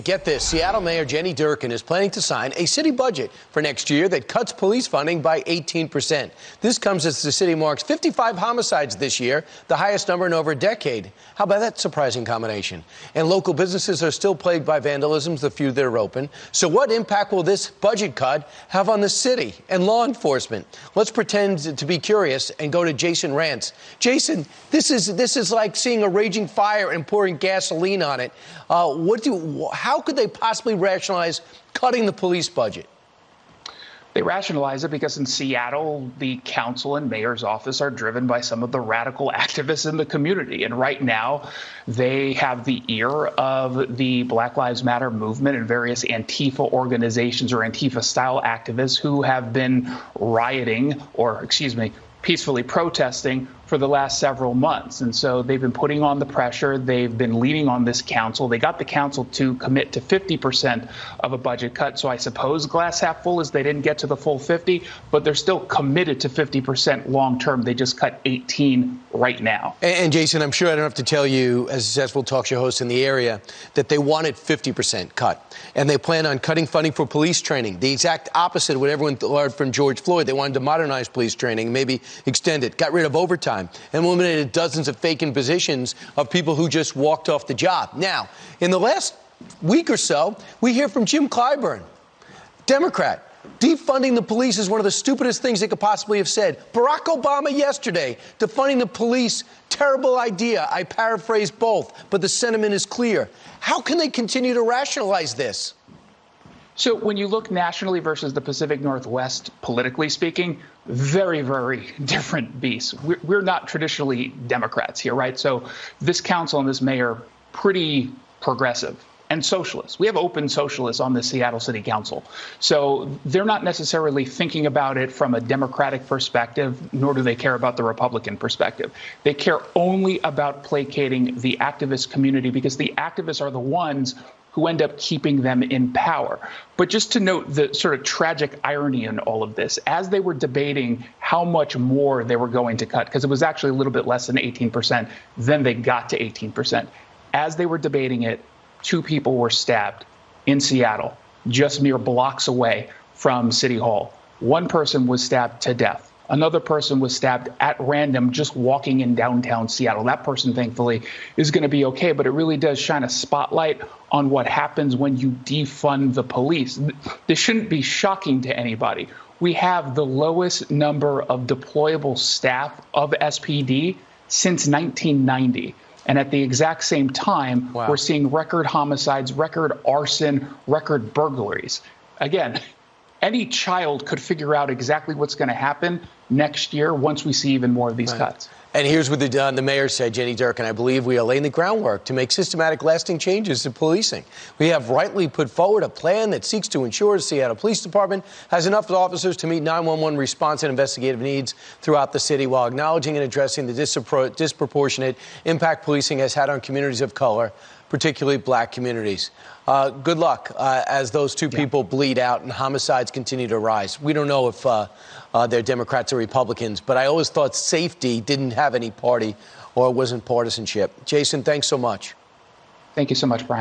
Get this, Seattle Mayor Jenny Durkan is planning to sign a city budget for next year that cuts police funding by 18%. This comes as the city marks 55 homicides this year, the highest number in over a decade. How about that surprising combination? And local businesses are still plagued by vandalism, the few that are open. So what impact will this budget cut have on the city and law enforcement? Let's pretend to be curious and go to Jason Rantz. Jason, this is like seeing a raging fire and pouring gasoline on it. How could they possibly rationalize cutting the police budget? They rationalize it because in Seattle, the council and mayor's office are driven by some of the radical activists in the community. And right now, they have the ear of the Black Lives Matter movement and various Antifa organizations or Antifa-style activists who have been rioting, or peacefully protesting for the last several months. And so they've been putting on the pressure. They've been leaning on this council. They got the council to commit to 50% of a budget cut. So I suppose glass half full is they didn't get to the full 50, but they're still committed to 50% long term. They just cut 18 right now. And Jason, I'm sure I don't have to tell you, as a successful talk show host in the area, that they wanted 50% cut. And they plan on cutting funding for police training, the exact opposite of what everyone learned from George Floyd. They wanted to modernize police training, maybe extend it, got rid of overtime, and eliminated dozens of vacant positions of people who just walked off the job. Now, in the last week or so, we hear from Jim Clyburn, Democrat. Defunding the police is one of the stupidest things they could possibly have said. Barack Obama yesterday, defunding the police, terrible idea. I paraphrase both, but the sentiment is clear. How can they continue to rationalize this? So when you look nationally versus the Pacific Northwest, politically speaking, very, very different beasts. We're not traditionally Democrats here, right? So this council and this mayor, pretty progressive and socialists. We have open socialists on the Seattle City Council. So they're not necessarily thinking about it from a Democratic perspective, nor do they care about the Republican perspective. They care only about placating the activist community because the activists are the ones who end up keeping them in power. But just to note the sort of tragic irony in all of this, as they were debating how much more they were going to cut, because it was actually a little bit less than 18%, then they got to 18%. As they were debating it, 2 people were stabbed in Seattle, just mere blocks away from City Hall. 1 person was stabbed to death. Another person was stabbed at random just walking in downtown Seattle. That person, thankfully, is going to be okay, but it really does shine a spotlight on what happens when you defund the police. This shouldn't be shocking to anybody. We have the lowest number of deployable staff of SPD since 1990. And at the exact same time, We're seeing record homicides, record arson, record burglaries. Again, any child could figure out exactly what's going to happen next year once we see even more of these cuts. And here's what the mayor said, Jenny Durkan. I believe we are laying the groundwork to make systematic, lasting changes to policing. We have rightly put forward a plan that seeks to ensure the Seattle Police Department has enough officers to meet 911 response and investigative needs throughout the city while acknowledging and addressing the disproportionate impact policing has had on communities of color, particularly black communities. Good luck as those 2 people bleed out and homicides continue to rise. We don't know if they're Democrats or Republicans, but I always thought safety didn't have any party or wasn't partisanship. Jason, thanks so much. Thank you so much, Brian.